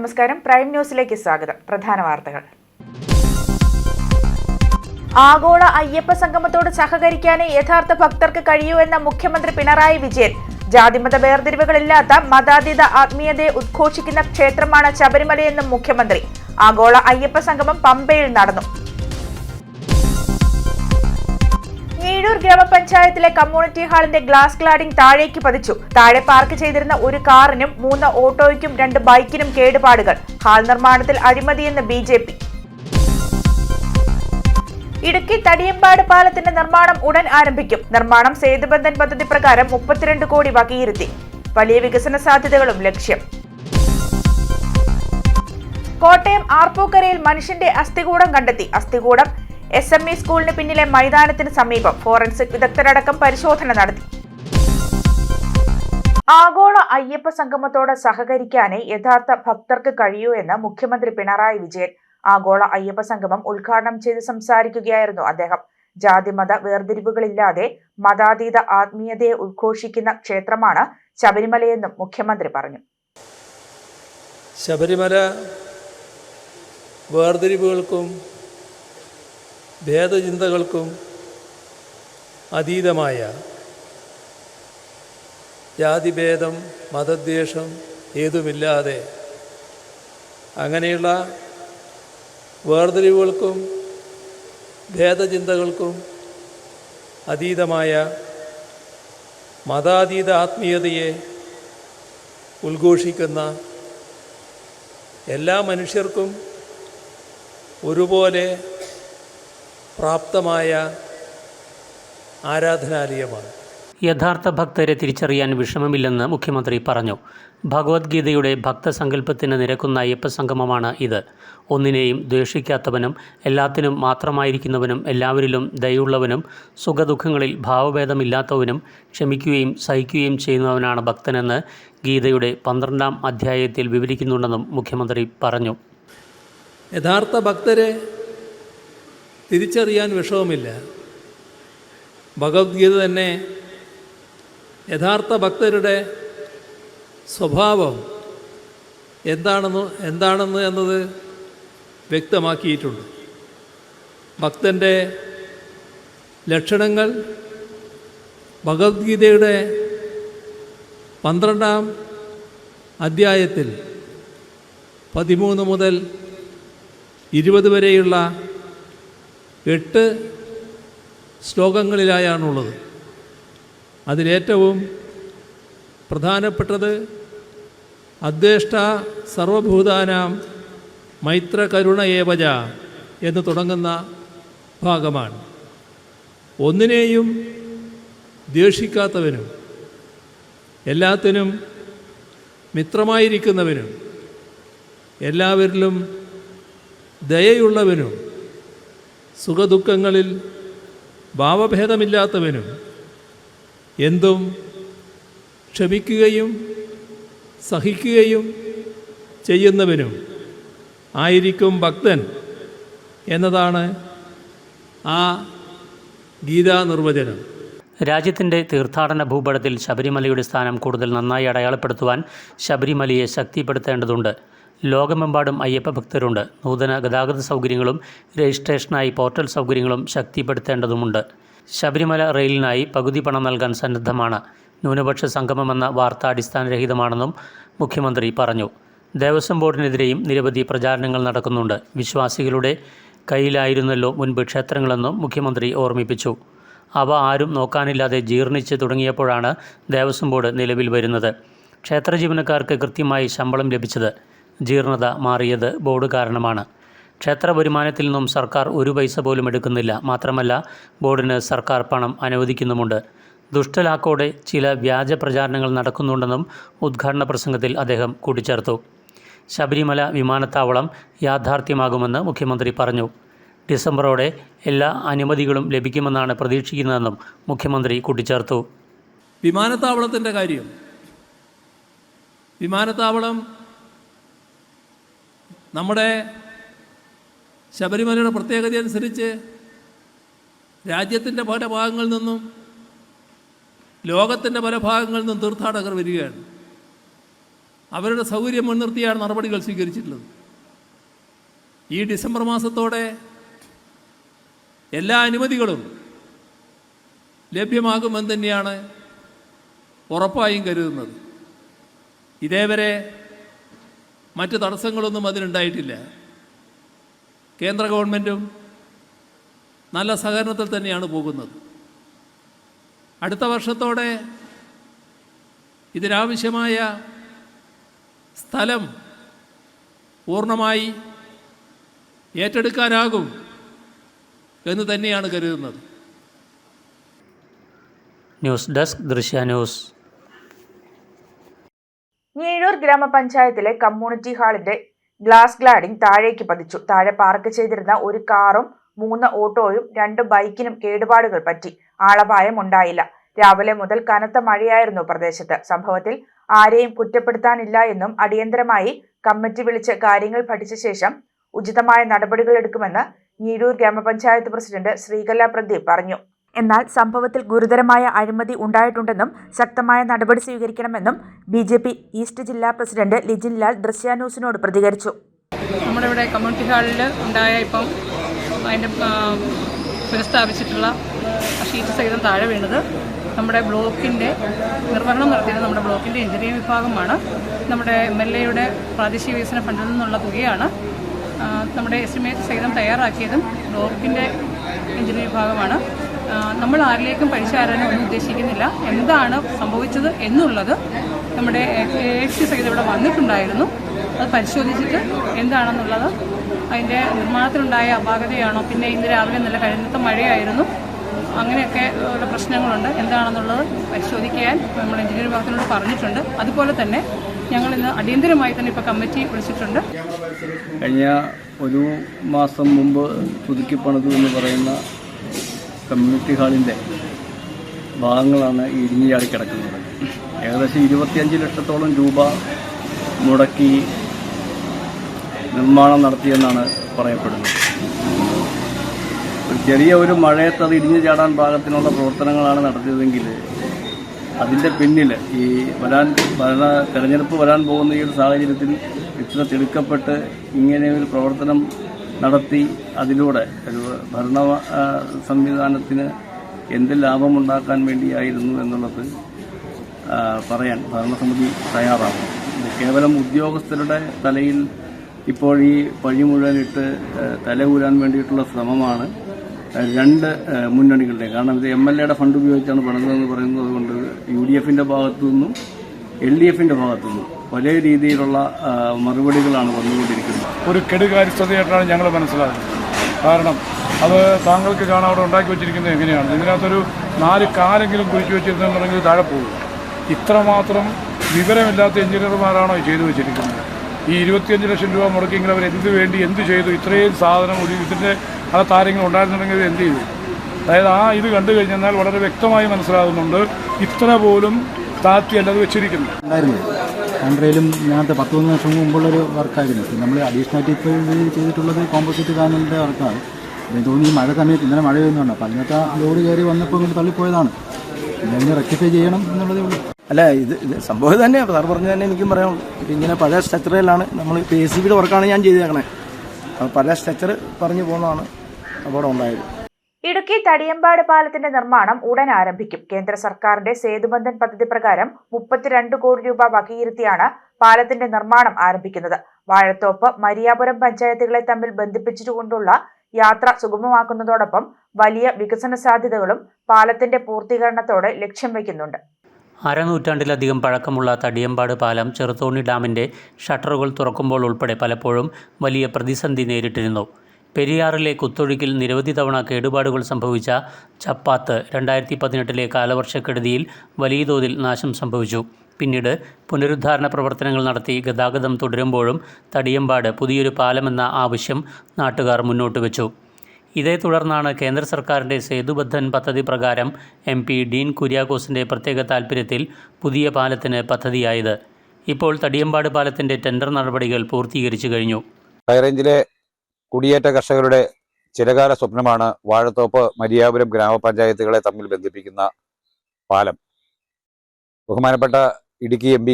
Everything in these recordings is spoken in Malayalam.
നമസ്കാരം. പ്രൈം ന്യൂസിലേക്ക് സ്വാഗതം. പ്രധാന വാർത്തകൾ. ആഗോള അയ്യപ്പ സംഗമത്തോട് സഹകരിക്കാനേ യഥാർത്ഥ ഭക്തർക്ക് കഴിയൂ എന്ന മുഖ്യമന്ത്രി പിണറായി വിജയൻ. ജാതിമത വേർതിരിവുകളില്ലാത്ത മതാതീത ആത്മീയതയെ ഉദ്ഘോഷിക്കുന്ന ക്ഷേത്രമാണ് ശബരിമലയെന്നും മുഖ്യമന്ത്രി. ആഗോള അയ്യപ്പ സംഗമം പമ്പയിൽ നടന്നു. ഞീഴൂർ ഗ്രാമപഞ്ചായത്തിലെ കമ്മ്യൂണിറ്റി ഹാളിന്റെ ഗ്ലാസ് ക്ലാഡിംഗ് താഴേക്ക് പതിച്ചു. താഴെ പാർക്ക് ചെയ്തിരുന്ന ഒരു കാറിനും 3 ഓട്ടോയ്ക്കും 2 ബൈക്കിനും കേടുപാടുകൾ. ഹാൾ നിർമ്മാണത്തിൽ അഴിമതിയെന്ന് BJP. ഇടുക്കി തടിയമ്പാട് പാലത്തിന്റെ നിർമ്മാണം ഉടൻ ആരംഭിക്കും. നിർമ്മാണം സേതുബന്ധൻ പദ്ധതി പ്രകാരം 32 കോടി വകയിരുത്തി. വലിയ വികസന സാധ്യതകളും ലക്ഷ്യം. കോട്ടയം ആർപ്പൂക്കരയിൽ മനുഷ്യന്റെ അസ്ഥികൂടം കണ്ടെത്തി. അസ്ഥികൂടം SME സ്കൂളിന് പിന്നിലെ മൈതാനത്തിന് സമീപം. ഫോറൻസിക് വിദഗ്ധരടക്കം പരിശോധന നടത്തി. ആഗോള അയ്യപ്പ സംഗമത്തോട് സഹകരിക്കാനേ യഥാർത്ഥ ഭക്തർക്ക് കഴിയൂ എന്ന് മുഖ്യമന്ത്രി പിണറായി വിജയൻ. ആഗോള അയ്യപ്പ സംഗമം ഉദ്ഘാടനം ചെയ്ത് സംസാരിക്കുകയായിരുന്നു അദ്ദേഹം. ജാതിമത വേർതിരിവുകളില്ലാതെ മതാതീത ആത്മീയതയെ ഉദ്ഘോഷിക്കുന്ന ക്ഷേത്രമാണ് ശബരിമലയെന്നും മുഖ്യമന്ത്രി പറഞ്ഞു. ശബരിമല വേർതിരിവുകൾക്കും ഭേദചിന്തകൾക്കും അതീതമായ, ജാതിഭേദം മതദ്വേഷം ഏതുമില്ലാതെ അങ്ങനെയുള്ള വേർതിരിവുകൾക്കും ഭേദചിന്തകൾക്കും അതീതമായ മതാതീത ആത്മീയതയെ ഉദ്ഘോഷിക്കുന്ന, എല്ലാ മനുഷ്യർക്കും ഒരുപോലെ പ്രാപ്തമായ ആരാധനാലയമാണ്. യഥാർത്ഥ ഭക്തരെ തിരിച്ചറിയാൻ വിഷമമില്ലെന്ന് മുഖ്യമന്ത്രി പറഞ്ഞു. ഭഗവത്ഗീതയുടെ ഭക്തസങ്കല്പത്തിന് നിരക്കുന്ന അയ്യപ്പസംഗമമാണ് ഇത്. ഒന്നിനെയും ദ്വേഷിക്കാത്തവനും എല്ലാത്തിനും മാത്രമായിരിക്കുന്നവനും എല്ലാവരിലും ദയുള്ളവനും സുഖദുഃഖങ്ങളിൽ ഭാവഭേദമില്ലാത്തവനും ക്ഷമിക്കുകയും സഹിക്കുകയും ചെയ്യുന്നവനാണ് ഭക്തനെന്ന് ഗീതയുടെ 12ാം അധ്യായത്തിൽ വിവരിക്കുന്നുണ്ടെന്നും മുഖ്യമന്ത്രി പറഞ്ഞു. യഥാർത്ഥ ഭക്തരെ തിരിച്ചറിയാൻ വിഷമമില്ല. ഭഗവത്ഗീത തന്നെ യഥാർത്ഥ ഭക്തരുടെ സ്വഭാവം എന്താണെന്ന് എന്നത് വ്യക്തമാക്കിയിട്ടുണ്ട്. ഭക്തൻ്റെ ലക്ഷണങ്ങൾ ഭഗവത്ഗീതയുടെ 12ാം അധ്യായത്തിൽ 13 മുതൽ 20 വരെയുള്ള 8 ശ്ലോകങ്ങളിലായാണുള്ളത്. അതിലേറ്റവും പ്രധാനപ്പെട്ടത് അദ്വേഷ്ട സർവഭൂതാനാം മൈത്രകരുണ ഏവജ എന്ന് തുടങ്ങുന്ന ഭാഗമാണ്. ഒന്നിനെയും ദ്വേഷിക്കാത്തവനും എല്ലാത്തിനും മിത്രമായിരിക്കുന്നവനും എല്ലാവരിലും ദയയുള്ളവനും സുഖദുഃഖങ്ങളിൽ ഭാവഭേദമില്ലാത്തവനും എന്തും ക്ഷമിക്കുകയും സഹിക്കുകയും ചെയ്യുന്നവനും ആയിരിക്കും ഭക്തൻ എന്നതാണ് ആ ഗീതാ നിർവചനം. രാജ്യത്തിൻ്റെ തീർത്ഥാടന ഭൂപടത്തിൽ ശബരിമലയുടെ സ്ഥാനം കൂടുതൽ നന്നായി അടയാളപ്പെടുത്തുവാൻ ശബരിമലയെ ശക്തിപ്പെടുത്തേണ്ടതുണ്ട്. ലോകമെമ്പാടും അയ്യപ്പ ഭക്തരുണ്ട്. നൂതന ഗതാഗത സൗകര്യങ്ങളും രജിസ്ട്രേഷനായി പോർട്ടൽ സൗകര്യങ്ങളും ശക്തിപ്പെടുത്തേണ്ടതുമുണ്ട്. ശബരിമല റെയിലിനായി പകുതി പണം നൽകാൻ സന്നദ്ധമാണ്. ന്യൂനപക്ഷ സംഗമമെന്ന വാർത്ത അടിസ്ഥാനരഹിതമാണെന്നും മുഖ്യമന്ത്രി പറഞ്ഞു. ദേവസ്വം ബോർഡിനെതിരെയും നിരവധി പ്രചാരണങ്ങൾ നടക്കുന്നുണ്ട്. വിശ്വാസികളുടെ കയ്യിലായിരുന്നല്ലോ മുൻപ് ക്ഷേത്രങ്ങളെന്നും മുഖ്യമന്ത്രി ഓർമ്മിപ്പിച്ചു. അവ ആരും നോക്കാനില്ലാതെ ജീർണിച്ച് തുടങ്ങിയപ്പോഴാണ് ദേവസ്വം ബോർഡ് നിലവിൽ വരുന്നത്. ക്ഷേത്ര ജീവനക്കാർക്ക് കൃത്യമായി ശമ്പളം ലഭിച്ചത്. ജീർണത മാറിയത് ബോർഡ് കാരണമാണ്. ക്ഷേത്ര വരുമാനത്തിൽ നിന്നും സർക്കാർ 1 പൈസ പോലും എടുക്കുന്നില്ല. മാത്രമല്ല, ബോർഡിന് സർക്കാർ പണം അനുവദിക്കുന്നുമുണ്ട്. ദുഷ്ടലാക്കോടെ ചില വ്യാജ പ്രചാരണങ്ങൾ നടക്കുന്നുണ്ടെന്നും ഉദ്ഘാടന പ്രസംഗത്തിൽ അദ്ദേഹം കൂട്ടിച്ചേർത്തു. ശബരിമല വിമാനത്താവളം യാഥാർത്ഥ്യമാകുമെന്ന് മുഖ്യമന്ത്രി പറഞ്ഞു. ഡിസംബറോടെ എല്ലാ അനുമതികളും ലഭിക്കുമെന്നാണ് പ്രതീക്ഷിക്കുന്നതെന്നും മുഖ്യമന്ത്രി കൂട്ടിച്ചേർത്തു. വിമാനത്താവളത്തിൻ്റെ കാര്യം, വിമാനത്താവളം നമ്മുടെ ശബരിമലയുടെ പ്രത്യേകത അനുസരിച്ച് രാജ്യത്തിൻ്റെ പല ഭാഗങ്ങളിൽ നിന്നും ലോകത്തിൻ്റെ പല ഭാഗങ്ങളിൽ നിന്നും തീർത്ഥാടകർ വരികയാണ്. അവരുടെ സൗകര്യം മുൻനിർത്തിയാണ് നടപടികൾ സ്വീകരിച്ചിട്ടുള്ളത്. ഈ ഡിസംബർ മാസത്തോടെ എല്ലാ അനുമതികളും ലഭ്യമാകുമെന്ന് തന്നെയാണ് ഉറപ്പായും കരുതുന്നത്. ഇതേവരെ മറ്റ് തടസ്സങ്ങളൊന്നും അതിനുണ്ടായിട്ടില്ല. കേന്ദ്ര ഗവൺമെൻറ്റും നല്ല സഹകരണത്തിൽ തന്നെയാണ് പോകുന്നത്. അടുത്ത വർഷത്തോടെ ഇതിനാവശ്യമായ സ്ഥലം പൂർണ്ണമായി ഏറ്റെടുക്കാനാകും എന്ന് തന്നെയാണ് കരുതുന്നത്. ന്യൂസ് ഡെസ്ക് ദൃശ്യ ന്യൂസ്. ഞീഴൂർ ഗ്രാമപഞ്ചായത്തിലെ കമ്മ്യൂണിറ്റി ഹാളിന്റെ ഗ്ലാസ് ഗ്ലാഡിംഗ് താഴേക്ക് പതിച്ചു. താഴെ പാർക്ക് ചെയ്തിരുന്ന ഒരു കാറും 3 ഓട്ടോയും 2 ബൈക്കിനും കേടുപാടുകൾ പറ്റി. ആളപായം ഉണ്ടായില്ല. രാവിലെ മുതൽ കനത്ത മഴയായിരുന്നു പ്രദേശത്ത്. സംഭവത്തിൽ ആരെയും കുറ്റപ്പെടുത്താനില്ല എന്നും അടിയന്തരമായി കമ്മിറ്റി വിളിച്ച് കാര്യങ്ങൾ പഠിച്ച ശേഷം ഉചിതമായ നടപടികൾ എടുക്കുമെന്ന് ഞീഴൂർ ഗ്രാമപഞ്ചായത്ത് പ്രസിഡന്റ് ശ്രീകല പ്രദീപ് പറഞ്ഞു. എന്നാൽ സംഭവത്തിൽ ഗുരുതരമായ അഴിമതി ഉണ്ടായിട്ടുണ്ടെന്നും ശക്തമായ നടപടി സ്വീകരിക്കണമെന്നും BJP ഈസ്റ്റ് ജില്ലാ പ്രസിഡന്റ് ലിജിൻ ലാൽ ദൃശ്യ ന്യൂസിനോട് പ്രതികരിച്ചു. നമ്മുടെ ഇവിടെ കമ്മ്യൂണിറ്റി ഹാളിൽ ഉണ്ടായ ഇപ്പം അതിൻ്റെ പുനഃസ്ഥാപിച്ചിട്ടുള്ള ഷീറ്റ് സഹിതം താഴെ വീണത് നമ്മുടെ ബ്ലോക്കിൻ്റെ നിർവഹണം നടത്തിയത് നമ്മുടെ ബ്ലോക്കിൻ്റെ എഞ്ചിനീയറിംഗ് വിഭാഗമാണ്. നമ്മുടെ MLAയുടെ പ്രാദേശിക വികസന ഫണ്ടിൽ നിന്നുള്ള തുകയാണ്. നമ്മുടെ എസ്റ്റിമേറ്റ് സഹിതം തയ്യാറാക്കിയതും ബ്ലോക്കിൻ്റെ എഞ്ചിനീയറിംഗ് വിഭാഗമാണ്. നമ്മൾ ആരിലേക്കും പഴിച്ചാരാനും ഒന്നും ഉദ്ദേശിക്കുന്നില്ല. എന്താണ് സംഭവിച്ചത് എന്നുള്ളത് നമ്മുടെ AFC സഹിതം ഇവിടെ വന്നിട്ടുണ്ടായിരുന്നു. അത് പരിശോധിച്ചിട്ട് എന്താണെന്നുള്ളത്, അതിൻ്റെ നിർമ്മാണത്തിലുണ്ടായ അപാകതയാണോ, പിന്നെ ഇന്ന് രാവിലെ നല്ല കഴുത്ത മഴയായിരുന്നു, അങ്ങനെയൊക്കെ ഉള്ള പ്രശ്നങ്ങളുണ്ട്, എന്താണെന്നുള്ളത് പരിശോധിക്കാൻ നമ്മൾ എഞ്ചിനീയറിംഗ് വിഭാഗത്തിനോട് പറഞ്ഞിട്ടുണ്ട്. അതുപോലെ തന്നെ ഞങ്ങൾ ഇന്ന് അടിയന്തരമായി തന്നെ ഇപ്പോൾ കമ്മിറ്റി വിളിച്ചിട്ടുണ്ട്. കഴിഞ്ഞ ഒരു മാസം മുമ്പ് പുതുക്കി പണിതു എന്ന് പറയുന്ന കമ്മ്യൂണിറ്റി ഹാളിൻ്റെ ഭാഗങ്ങളാണ് ഇടിഞ്ഞു ചാടി കിടക്കുന്നത്. ഏകദേശം 25 ലക്ഷത്തോളം രൂപ മുടക്കി നിർമ്മാണം നടത്തിയെന്നാണ് പറയപ്പെടുന്നത്. ചെറിയ ഒരു മഴയത്ത് അത് ഇടിഞ്ഞു ചാടാൻ പാകത്തിനുള്ള പ്രവർത്തനങ്ങളാണ് നടത്തിയതെങ്കിൽ അതിൻ്റെ പിന്നിൽ ഈ തെരഞ്ഞെടുപ്പ് വരാൻ പോകുന്ന ഈ ഒരു സാഹചര്യത്തിൽ ഇത്ര തിടുക്കപ്പെട്ട് ഇങ്ങനെ ഒരു പ്രവർത്തനം നടത്തി അതിലൂടെ ഒരു ഭരണ സംവിധാനത്തിന് എന്ത് ലാഭമുണ്ടാക്കാൻ വേണ്ടിയായിരുന്നു എന്നുള്ളത് പറയാൻ ഭരണസമിതി തയ്യാറാകും. കേവലം ഉദ്യോഗസ്ഥരുടെ തലയിൽ ഇപ്പോൾ ഈ പഴി മുഴുവനിട്ട് തലയൂരാൻ വേണ്ടിയിട്ടുള്ള ശ്രമമാണ് 2 മുന്നണികളുടെ. കാരണം ഇത് MLAയുടെ ഫണ്ട് ഉപയോഗിച്ചാണ് പണിതതെന്ന് പറയുന്നത് കൊണ്ട് UDFിൻ്റെ ഭാഗത്തു നിന്നും LDFിൻ്റെ ഭാഗത്തു നിന്നും പല രീതിയിലുള്ള മറുപടികളാണ് വന്നുകൊണ്ടിരിക്കുന്നത്. ഒരു കെടുകാര്യസ്ഥതയായിട്ടാണ് ഞങ്ങൾ മനസ്സിലാക്കുന്നത്. കാരണം അത് താങ്കൾക്ക് കാണാൻ അവിടെ ഉണ്ടാക്കി വെച്ചിരിക്കുന്നത് എങ്ങനെയാണ്, ഇതിനകത്തൊരു 4 കാലെങ്കിലും കുഴിച്ചു വെച്ചിരുന്നെന്നുണ്ടെങ്കിൽ താഴെ പോകും. ഇത്രമാത്രം വിവരമില്ലാത്ത എഞ്ചിനീയർമാരാണോ ചെയ്തു വെച്ചിരിക്കുന്നത്? ഈ 25 ലക്ഷം രൂപ മുടക്കിയെങ്കിൽ അവർ എന്ത് ചെയ്തു? ഇത്രയും സാധനം ഇതിൻ്റെ അകത്താരെങ്കിലും ഉണ്ടായിരുന്നുണ്ടെങ്കിൽ എന്ത് ചെയ്തു? അതായത് ഇത് കണ്ടു കഴിഞ്ഞാൽ വളരെ വ്യക്തമായി മനസ്സിലാകുന്നുണ്ട് ഇത്ര പോലും താഴ്ത്തിയല്ല അത് വെച്ചിരിക്കുന്നത്. ആന്ധ്രയിലും ഇങ്ങനത്തെ 10-13 വർഷം മുമ്പുള്ളൊരു വർക്കായിരുന്നു. നമ്മൾ അഡീഷണലായിട്ട് ഇപ്പോൾ ചെയ്തിട്ടുള്ളത് കോമ്പോസിറ്റ് പാനലിൻ്റെ വർക്കാണ്. എനിക്ക് തോന്നി ഈ മഴ സമയത്ത് ഇന്നലെ മഴ പെയ്യുന്നുണ്ട്. അപ്പോൾ അതിനകത്ത് ലോഡ് കയറി വന്നപ്പോൾ ഇങ്ങനെ തള്ളിപ്പോയതാണ്. ഇതിനെ റെക്ടിഫൈ ചെയ്യണം എന്നുള്ളതേ ഉള്ളൂ. അല്ല, ഇത് സംഭവം തന്നെ സാർ പറഞ്ഞു തന്നെ എനിക്കും പറയാനുള്ളൂ. ഇങ്ങനെ പഴയ സ്ട്രക്ചറിലാണ് നമ്മൾ ഇപ്പോൾ ACBയുടെ വർക്കാണ് ഞാൻ ചെയ്തേക്കണേ. അപ്പോൾ പഴയ സ്ട്രക്ചർ പറഞ്ഞു പോകുന്നതാണ് അപകടം ഉണ്ടായത്. ഇടുക്കി തടിയമ്പാട് പാലത്തിന്റെ നിർമ്മാണം ഉടൻ ആരംഭിക്കും. കേന്ദ്ര സർക്കാരിന്റെ സേതുബന്ധൻ പദ്ധതി പ്രകാരം 32 കോടി രൂപ വകയിരുത്തിയാണ് പാലത്തിന്റെ നിർമ്മാണം ആരംഭിക്കുന്നത്. വാഴത്തോപ്പ്, മരിയാപുരം പഞ്ചായത്തുകളെ തമ്മിൽ ബന്ധിപ്പിച്ചുകൊണ്ടുള്ള യാത്ര സുഗമമാക്കുന്നതോടൊപ്പം വലിയ വികസന സാധ്യതകളും പാലത്തിന്റെ പൂർത്തീകരണത്തോടെ ലക്ഷ്യം വയ്ക്കുന്നുണ്ട്. അരനൂറ്റാണ്ടിലധികം പഴക്കമുള്ള തടിയമ്പാട് പാലം ചെറുതോണി ഡാമിൻ്റെ ഷട്ടറുകൾ തുറക്കുമ്പോൾ ഉൾപ്പെടെ പലപ്പോഴും വലിയ പ്രതിസന്ധി നേരിട്ടിരുന്നു. പെരിയാറിലെ കുത്തൊഴുക്കിൽ നിരവധി തവണ കേടുപാടുകൾ സംഭവിച്ച ചപ്പാത്ത് 2018 കാലവർഷക്കെടുതിയിൽ വലിയ തോതിൽ നാശം സംഭവിച്ചു. പിന്നീട് പുനരുദ്ധാരണ പ്രവർത്തനങ്ങൾ നടത്തി ഗതാഗതം തുടരുമ്പോഴും തടിയമ്പാട് പുതിയൊരു പാലമെന്ന ആവശ്യം നാട്ടുകാർ മുന്നോട്ട് വെച്ചു. ഇതേ തുടർന്നാണ് കേന്ദ്ര സർക്കാരിൻ്റെ സേതുബന്ധൻ പദ്ധതി പ്രകാരം MP ഡീൻ കുര്യാക്കോസിൻ്റെ പ്രത്യേക താൽപ്പര്യത്തിൽ പുതിയ പാലത്തിന് പദ്ധതിയായത്. ഇപ്പോൾ തടിയമ്പാട് പാലത്തിൻ്റെ ടെൻഡർ നടപടികൾ പൂർത്തീകരിച്ചു കഴിഞ്ഞു. ഹൈറേഞ്ചിലെ കുടിയേറ്റ കർഷകരുടെ ചിരകാല സ്വപ്നമാണ് വാഴത്തോപ്പ് മരിയാപുരം ഗ്രാമപഞ്ചായത്തുകളെ തമ്മിൽ ബന്ധിപ്പിക്കുന്ന പാലം. ബഹുമാനപ്പെട്ട ഇടുക്കി MP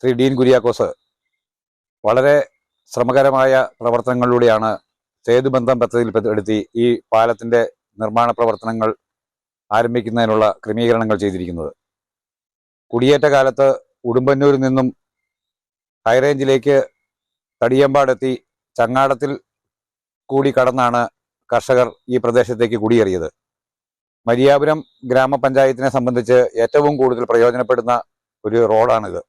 ശ്രീ ഡീൻ കുര്യാക്കോസ് വളരെ ശ്രമകരമായ പ്രവർത്തനങ്ങളിലൂടെയാണ് സേതുബന്ധം പദ്ധതിയിൽപ്പെടുത്തി ഈ പാലത്തിൻ്റെ നിർമ്മാണ പ്രവർത്തനങ്ങൾ ആരംഭിക്കുന്നതിനുള്ള ക്രമീകരണങ്ങൾ ചെയ്തിരിക്കുന്നത്. കുടിയേറ്റ കാലത്ത് ഉടുമ്പന്നൂരിൽ നിന്നും ഹൈറേഞ്ചിലേക്ക് തടിയമ്പാടെത്തി ചങ്ങാടത്തിൽ കൂടി കടന്നാണ് കർഷകർ ഈ പ്രദേശത്തേക്ക് കുടിയേറിയത്. മരിയാപുരം ഗ്രാമപഞ്ചായത്തിനെ സംബന്ധിച്ച് ഏറ്റവും കൂടുതൽ പ്രയോജനപ്പെടുന്ന ഒരു റോഡാണിത്.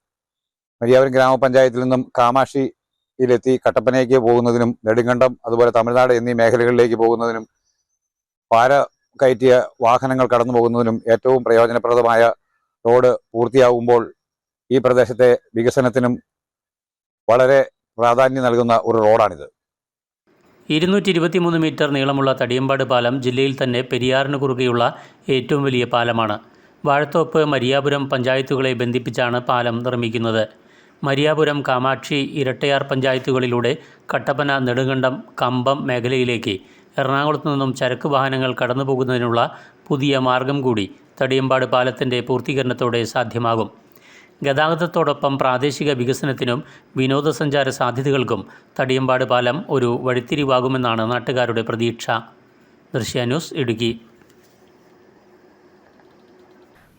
മരിയാപുരം ഗ്രാമപഞ്ചായത്തിൽ നിന്നും കാമാക്ഷിയിലെത്തി കട്ടപ്പനയ്ക്ക് പോകുന്നതിനും നെടുങ്കണ്ടം അതുപോലെ തമിഴ്നാട് എന്നീ മേഖലകളിലേക്ക് പോകുന്നതിനും പാര കയറ്റിയ വാഹനങ്ങൾ കടന്നു പോകുന്നതിനും ഏറ്റവും പ്രയോജനപ്രദമായ റോഡ് പൂർത്തിയാകുമ്പോൾ ഈ പ്രദേശത്തെ വികസനത്തിനും വളരെ പ്രാധാന്യം നൽകുന്ന ഒരു റോഡാണിത്. 223 മീറ്റർ നീളമുള്ള തടിയമ്പാട് പാലം ജില്ലയിൽ തന്നെ പെരിയാറിന് കുറുകെയുള്ള ഏറ്റവും വലിയ പാലമാണ്. വാഴത്തോപ്പ് മരിയാപുരം പഞ്ചായത്തുകളെ ബന്ധിപ്പിച്ചാണ് പാലം നിർമ്മിക്കുന്നത്. മരിയാപുരം കാമാക്ഷി ഇരട്ടയാർ പഞ്ചായത്തുകളിലൂടെ കട്ടപ്പന നെടുങ്കണ്ടം കമ്പം മേഖലയിലേക്ക് എറണാകുളത്തു നിന്നും ചരക്ക് വാഹനങ്ങൾ കടന്നുപോകുന്നതിനുള്ള പുതിയ മാർഗം കൂടി തടിയമ്പാട് പാലത്തിൻ്റെ പൂർത്തീകരണത്തോടെ സാധ്യമാകും. ഗതാഗതത്തോടൊപ്പം പ്രാദേശിക വികസനത്തിനും വിനോദസഞ്ചാര സാധ്യതകൾക്കും തടിയമ്പാട് പാലം ഒരു വഴിത്തിരിവാകുമെന്നാണ് നാട്ടുകാരുടെ പ്രതീക്ഷ. ദൃശ്യ ന്യൂസ്, ഇടുക്കി.